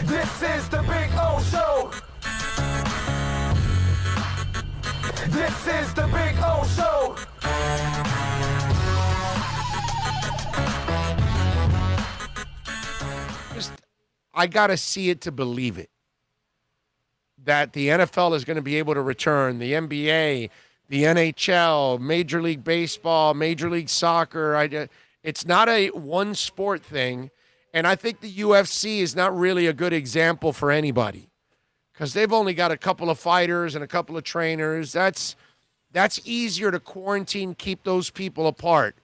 This is the Big O Show. This is the Big O Show. I got to see it to believe it. That the NFL is going to be able to return, the NBA, the NHL, Major League Baseball, Major League Soccer. It's not a one sport thing, and I think the UFC is not really a good example for anybody because they've only got a couple of fighters and a couple of trainers. That's easier to quarantine, keep those people apart.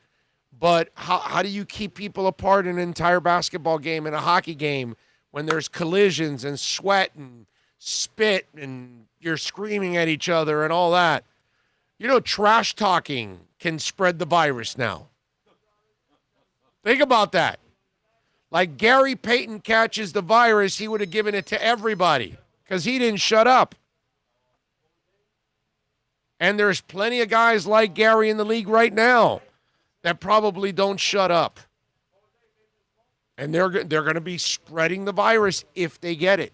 But how do you keep people apart in an entire basketball game and a hockey game when there's collisions and sweat and spit and you're screaming at each other and all that? You know, trash talking can spread the virus now. Think about that. Like Gary Payton catches the virus, he would have given it to everybody because he didn't shut up. And there's plenty of guys like Gary in the league right now that probably don't shut up. And they're going to be spreading the virus if they get it.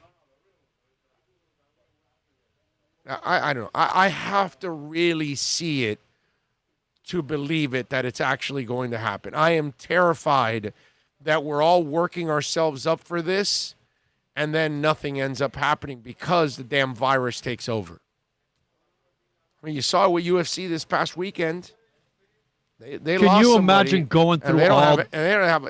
I don't know. I have to really see it to believe it that it's actually going to happen. I am terrified that we're all working ourselves up for this and then nothing ends up happening because the damn virus takes over. I mean, you saw it with UFC this past weekend. They Can lost you somebody, imagine going through and they don't all?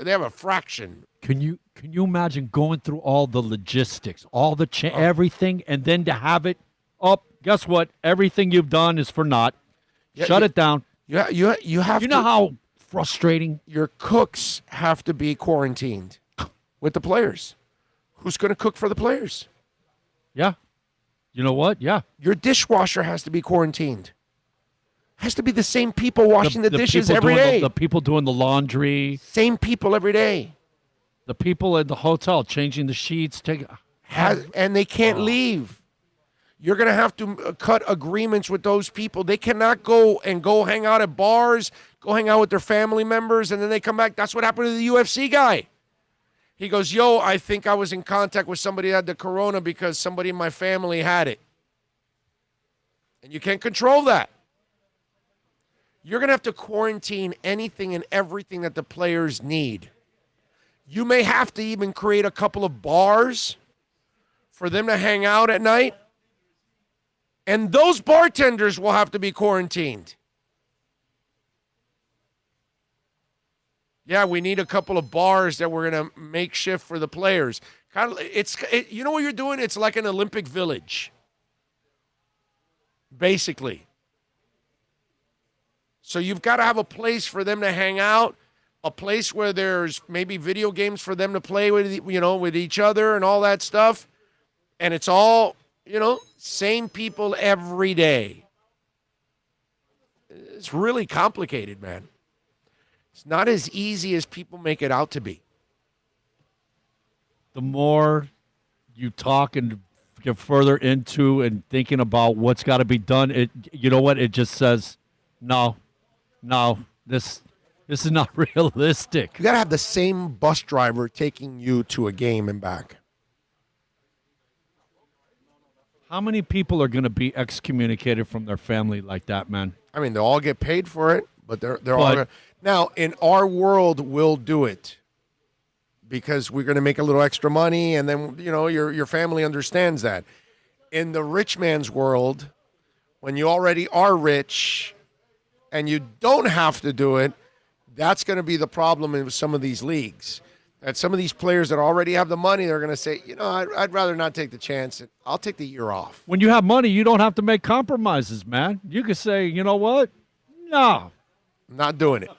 they have a fraction. Can you imagine going through all the logistics, all the everything, and then to have it up? Guess what? Everything you've done is for naught. Shut it down. You have. You know how frustrating your cooks have to be quarantined with the players. Who's going to cook for the players? Yeah. You know what? Yeah. Your dishwasher has to be quarantined. Has to be the same people washing the dishes every day. The people doing the laundry. Same people every day. The people at the hotel changing the sheets. And they can't leave. You're going to have to cut agreements with those people. They cannot go hang out at bars, go hang out with their family members, and then they come back. That's what happened to the UFC guy. He goes, I think I was in contact with somebody that had the corona because somebody in my family had it. And you can't control that. You're going to have to quarantine anything and everything that the players need. You may have to even create a couple of bars for them to hang out at night. And those bartenders will have to be quarantined. Yeah, we need a couple of bars that we're going to make shift for the players. You know what you're doing? It's like an Olympic Village, basically. So you've got to have a place for them to hang out, a place where there's maybe video games for them to play with, with each other and all that stuff. And it's all, same people every day. It's really complicated, man. It's not as easy as people make it out to be. The more you talk and get further into and thinking about what's got to be done, it just says, no, this is not realistic. You got to have the same bus driver taking you to a game and back. How many people are going to be excommunicated from their family like that, man? I mean, they'll all get paid for it, but they're all gonna, now in our world we'll do it because we're going to make a little extra money, and then your family understands that. In the rich man's world, when you already are rich and you don't have to do it, that's going to be the problem in some of these leagues. That some of these players that already have the money, they're going to say, I'd rather not take the chance. I'll take the year off. When you have money, you don't have to make compromises, man. You can say, you know what? No. I'm not doing it.